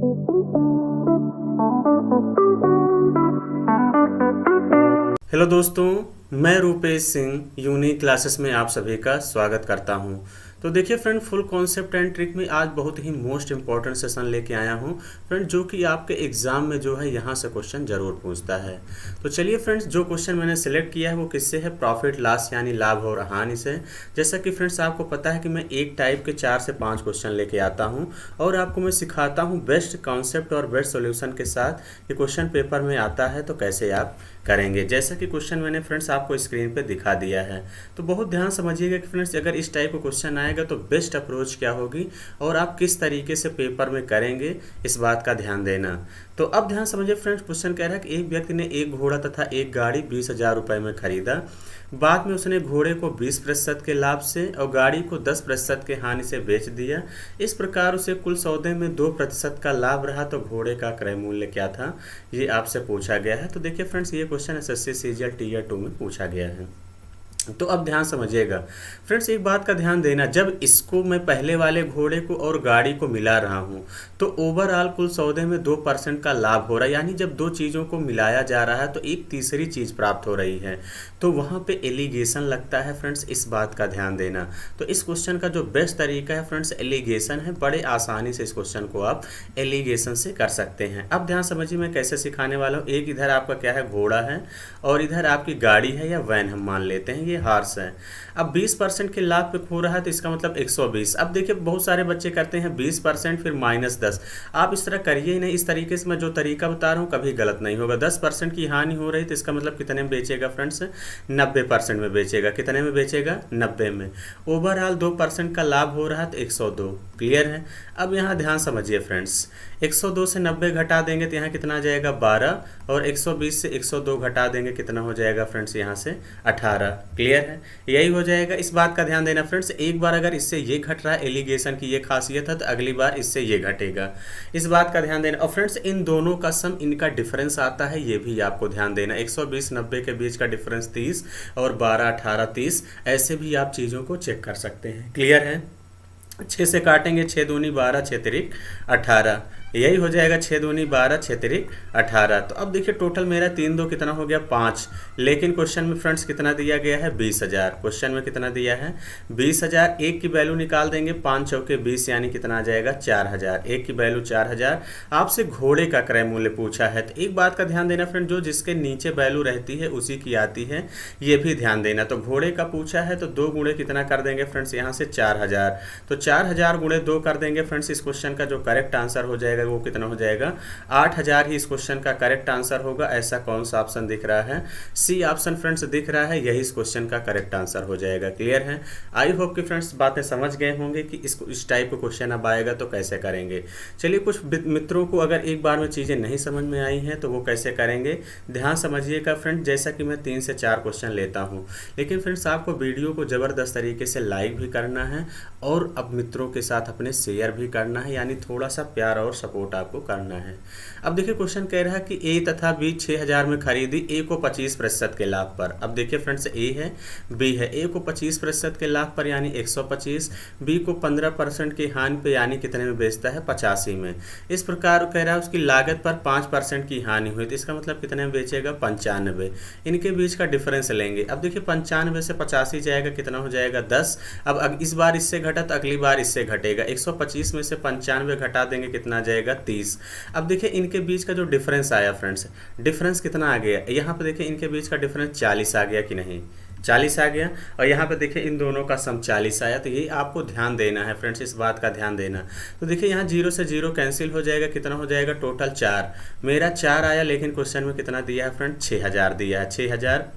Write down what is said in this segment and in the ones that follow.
Hello दोस्तों, मैं Rupesh Singh unique classes में आप सभी का स्वागत करता हूं। तो देखिए friend, full concept and trick में आज बहुत ही मोस्ट इंपॉर्टेंट सेशन लेके आया हूं फ्रेंड, जो कि आपके एग्जाम में जो है यहां से क्वेश्चन जरूर पूछता है। तो चलिए फ्रेंड्स, जो क्वेश्चन मैंने सेलेक्ट किया है वो किससे है? प्रॉफिट लॉस यानी लाभ और हानि से। जैसा कि फ्रेंड्स आपको पता है कि मैं एक टाइप के 4 से 5 क्वेश्चन लेके आता हूँ और आपको मैं सिखाता हूँ बेस्ट कॉन्सेप्ट और बेस्ट सोल्यूशन के साथ कि क्वेश्चन पेपर में आता है तो कैसे आप करेंगे। जैसा कि क्वेश्चन मैंने फ्रेंड्स आपको स्क्रीन पे दिखा दिया है, तो बहुत ध्यान समझिएगा कि फ्रेंड्स अगर इस टाइप का क्वेश्चन आएगा तो बेस्ट अप्रोच क्या होगी और आप किस तरीके से पेपर में करेंगे, इस बात का ध्यान देना। तो अब ध्यान समझिए फ्रेंड्स, क्वेश्चन कह रहा है कि एक व्यक्ति ने एक घोड़ा तथा एक गाड़ी 20,000 रुपये में खरीदा। बाद में उसने घोड़े को 20% के लाभ से और गाड़ी को 10% के हानि से बेच दिया। इस प्रकार उसे कुल सौदे में 2% का लाभ रहा, तो घोड़े का क्रय मूल्य क्या था, ये आपसे पूछा गया है। तो देखिए फ्रेंड्स, ये क्वेश्चन एसएससी सीजीएल टीयर 2 में पूछा गया है। तो अब ध्यान समझिएगा फ्रेंड्स, एक बात का ध्यान देना, जब इसको मैं पहले वाले घोड़े को और गाड़ी को मिला रहा हूँ तो ओवरऑल कुल सौदे में 2% का लाभ हो रहा है, यानी जब दो चीज़ों को मिलाया जा रहा है तो एक तीसरी चीज़ प्राप्त हो रही है, तो वहाँ पे एलिगेशन लगता है फ्रेंड्स, इस बात का ध्यान देना। तो इस क्वेश्चन का जो बेस्ट तरीका है फ्रेंड्स, एलिगेशन है। बड़े आसानी से इस क्वेश्चन को आप एलिगेशन से कर सकते हैं। अब ध्यान समझिए मैं कैसे सिखाने वाला हूँ। एक इधर आपका क्या है, घोड़ा है, और इधर आपकी गाड़ी है या वैन हम मान लेते हैं, ये हार्स है। अब 20% के लाभ पे खो रहा है तो इसका मतलब 120। अब देखिए बहुत सारे बच्चे करते हैं 20% फिर -10। आप इस तरह करिए ही नहीं। इस तरीके से मैं जो तरीका बता रहा हूँ कभी गलत नहीं होगा। 10% की हानि हो रही तो इसका मतलब कितने में बेचेगा फ्रेंड्स? 90% में बेचेगा। कितने में बेचेगा? 90 में। ओवरऑल 2% का लाभ हो रहा है तो 102। क्लियर है? अब यहाँ ध्यान समझिए फ्रेंड्स, 102 से 90 घटा देंगे तो यहाँ कितना आ जाएगा? 12, और 120 से 102 घटा देंगे कितना हो जाएगा फ्रेंड्स? यहाँ से 18। क्लियर है? यही हो जाएगा। इस बात का ध्यान देना फ्रेंड्स, एक बार अगर इससे ये घट रहा है, एलिगेशन की ये खासियत है, तो अगली बार इससे ये घटेगा। इस बात का ध्यान देना। और फ्रेंड्स इन दोनों का सम, इनका डिफरेंस आता है, ये भी आपको ध्यान देना। 120 90 के बीच का डिफरेंस 30 और 12 18 30। ऐसे भी आप चीज़ों को चेक कर सकते हैं। क्लियर है? 6 से काटेंगे, 6 दूनी 12, 6 तिरिक 18। यही हो जाएगा 6 दूनी 12, 6 तिरिक 18। तो अब देखिए टोटल मेरा 3 2 कितना हो गया? 5। लेकिन क्वेश्चन में फ्रेंड्स कितना दिया गया है? 20,000। क्वेश्चन में कितना दिया है? 20,000। एक की वैल्यू निकाल देंगे, 5 चौके 20 यानी कितना आ जाएगा? 4,000। एक की वैल्यू 4,000। आपसे घोड़े का क्रय मूल्य पूछा है, तो एक बात का ध्यान देना फ्रेंड, जो जिसके नीचे वैल्यू रहती है उसी की आती है, ये भी ध्यान देना। तो घोड़े का पूछा है तो 2 गुणे कितना कर देंगे फ्रेंड्स? यहाँ से 4,000। तो 4,000 गुणे 2 कर देंगे फ्रेंड्स। इस क्वेश्चन का जो करेक्ट आंसर हो जाएगा वो कितना हो जाएगा? 8,000 ही इस क्वेश्चन का करेक्ट आंसर होगा। ऐसा कौन सा ऑप्शन दिख रहा है? सी ऑप्शन फ्रेंड्स दिख रहा है, यही इस क्वेश्चन का करेक्ट आंसर हो जाएगा। क्लियर है? आई होप कि फ्रेंड्स बातें समझ गए होंगे कि इसको इस टाइप का क्वेश्चन अब आएगा तो कैसे करेंगे। चलिए, कुछ मित्रों को अगर एक बार में चीज़ें नहीं समझ में आई हैं तो वो कैसे करेंगे, ध्यान समझिएगा फ्रेंड। जैसा कि मैं 3 से 4 क्वेश्चन लेता हूँ, लेकिन फ्रेंड्स आपको वीडियो को ज़बरदस्त तरीके से लाइक भी करना है और अब मित्रों के साथ अपने शेयर भी करना है, यानी थोड़ा सा प्यार और सपोर्ट आपको करना है। अब देखिए क्वेश्चन कह रहा है कि ए तथा बी 6,000 में खरीदी, ए को 25% के लाभ पर। अब देखिए फ्रेंड्स, ए है, बी है। ए को 25% के लाभ पर यानी 125, बी को 15% की हानि पे यानी कितने में बेचता है? 85 में। इस प्रकार कह रहा है उसकी लागत पर 5% की हानि हुई, तो इसका मतलब कितने में बेचेगा? 95। इनके बीच का डिफरेंस लेंगे। अब देखिए 95 से 85 जाएगा, कितना हो जाएगा? 10। अब इस बार इससे घटा तो अगली बार इससे घटेगा। 125 में से 95 घटा देंगे, कितना आ जाएगा? 30। अब देखिए इनके बीच का जो डिफरेंस आया फ्रेंड्स, डिफरेंस कितना आ गया? यहाँ पे देखिए इनके बीच का डिफरेंस 40 आ गया कि नहीं? 40 आ गया। और यहाँ पे देखिए इन दोनों का सम 40 आया। तो ये आपको ध्यान देना है फ्रेंड्स, इस बात का ध्यान देना। तो देखिए यहाँ 0 से 0 कैंसिल हो जाएगा, कितना हो जाएगा? टोटल 4। मेरा 4 आया, लेकिन क्वेश्चन में कितना दिया है फ्रेंड? 6,000 दिया है। 6,000।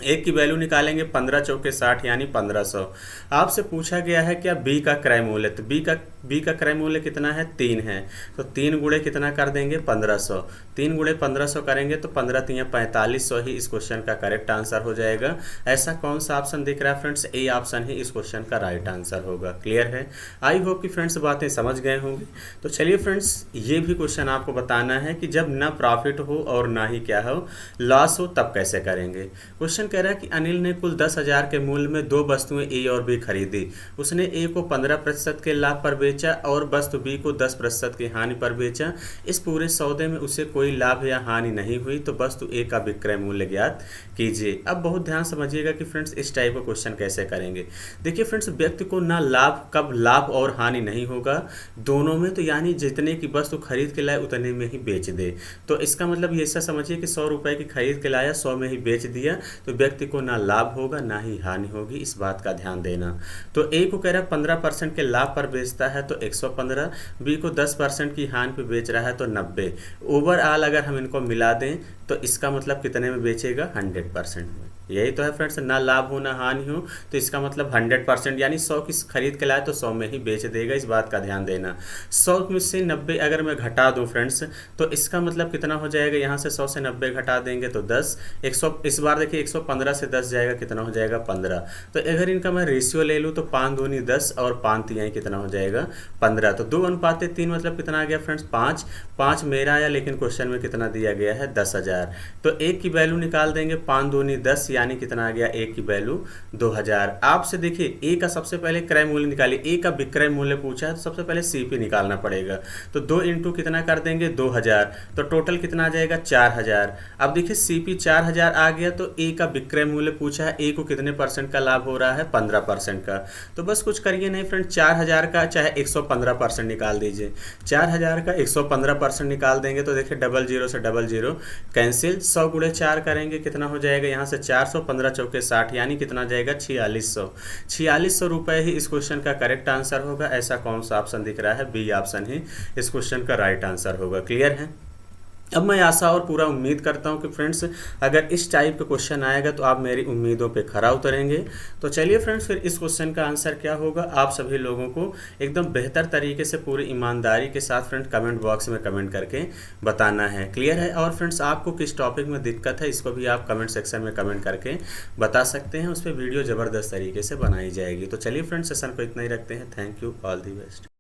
एक की वैल्यू निकालेंगे, 15 चौके 60 यानी 1500। आपसे पूछा गया है क्या? बी का क्रय मूल्य। तो बी का क्रय मूल्य कितना है? 3 है। तो 3 गुणे कितना कर देंगे? 1500। 3 गुणे 1500 करेंगे तो 15 3 4500 ही इस क्वेश्चन का करेक्ट आंसर हो जाएगा। ऐसा कौन सा ऑप्शन दिख रहा है फ्रेंड्स? ए ऑप्शन ही इस क्वेश्चन का राइट आंसर होगा। क्लियर है? आई होप कि फ्रेंड्स बातें समझ गए होंगे। तो चलिए फ्रेंड्स, ये भी क्वेश्चन आपको बताना है कि जब ना प्रॉफिट हो और ना ही क्या हो, लॉस हो, तब कैसे करेंगे। क्वेश्चन क्वेश्चन कह रहा है कि अनिल ने कुल 10,000 के मूल्य में दो वस्तुएं ए और बी खरीदी। उसने ए को 15% के लाभ पर बेचा और वस्तु बी को 10% की हानि पर बेचा। इस पूरे सौदे में उसे कोई लाभ या हानि नहीं हुई, तो वस्तु ए का विक्रय मूल्य ज्ञात कीजिए। अब बहुत ध्यान समझिएगा कि फ्रेंड्स इस टाइप का क्वेश्चन कैसे करेंगे। देखिए फ्रेंड्स, व्यक्ति को ना लाभ, कब लाभ और हानि नहीं होगा दोनों में, तो यानी जितने की वस्तु खरीद के लाए उतने में ही बेच दे। तो इसका मतलब ये ऐसा समझिए कि 100 रुपए की खरीद के लाया, 100 में ही बेच दिया, तो व्यक्ति को ना लाभ होगा ना ही हानि होगी, इस बात का ध्यान देना। तो ए को कह रहा है 15% के लाभ पर बेचता है तो 115, बी को 10% की हानि पे बेच रहा है तो 90। ओवरऑल अगर हम इनको मिला दें तो इसका मतलब कितने में बेचेगा, 100% में। यही तो है फ्रेंड्स, ना लाभ हो ना हानि हो, तो इसका मतलब 100%, यानी 100 की खरीद के लाए तो 100 में ही बेच देगा, इस बात का ध्यान देना। 100 में से 90 अगर मैं घटा दूं फ्रेंड्स, तो इसका मतलब कितना हो जाएगा, यहाँ से 100 से 90 घटा देंगे तो 10, 100, इस बार देखिए 115 से 10 जाएगा, कितना हो जाएगा 15। तो अगर इनका मैं रेशियो ले लूँ तो 5 दूनी 10 और 5 तिहाई कितना हो जाएगा 15। तो 2:3 मतलब कितना आ गया फ्रेंड्स, 5। 5 मेरा आया, लेकिन क्वेश्चन में कितना दिया गया है, 10,000। तो एक की वैल्यू निकाल देंगे, 5 दूनी 10, यानी कितना आ गया, ए की वैल्यू 2000। आपसे देखिए ए का सबसे पहले क्रय मूल्य निकालिए, ए का विक्रय मूल्य पूछा है तो सबसे पहले सीपी निकालना पड़ेगा। तो 2 इंटू कितना कर देंगे, 2000, तो टोटल कितना आ जाएगा, 4000। अब देखिए सीपी 4000 आ गया, तो ए का विक्रय मूल्य पूछा है, ए को कितने परसेंट का लाभ हो रहा है, 15% का। तो बस कुछ करिए नहीं फ्रेंड, 4000 का चाहे 115% निकाल दीजिए। 4000 का 115% निकाल देंगे तो देखिए 00 से 00 कैंसिल, 100 गुणे 4 करेंगे, कितना हो जाएगा, यहाँ से 400, 15 चौके 60, यानी कितना जाएगा, 4600। 4600 रुपये ही इस क्वेश्चन का करेक्ट आंसर होगा। ऐसा कौन सा ऑप्शन दिख रहा है, बी ऑप्शन ही इस क्वेश्चन का राइट आंसर होगा। क्लियर है। अब मैं आशा और पूरा उम्मीद करता हूं कि फ्रेंड्स अगर इस टाइप का क्वेश्चन आएगा तो आप मेरी उम्मीदों पे खरा उतरेंगे। तो चलिए फ्रेंड्स, फिर इस क्वेश्चन का आंसर क्या होगा, आप सभी लोगों को एकदम बेहतर तरीके से पूरी ईमानदारी के साथ फ्रेंड कमेंट बॉक्स में कमेंट करके बताना है। क्लियर है। और फ्रेंड्स आपको किस टॉपिक में दिक्कत है इसको भी आप कमेंट सेक्शन में कमेंट करके बता सकते हैं, उस पर वीडियो ज़बरदस्त तरीके से बनाई जाएगी। तो चलिए फ्रेंड्स, सेशन को इतना ही रखते हैं। Thank you, all the best.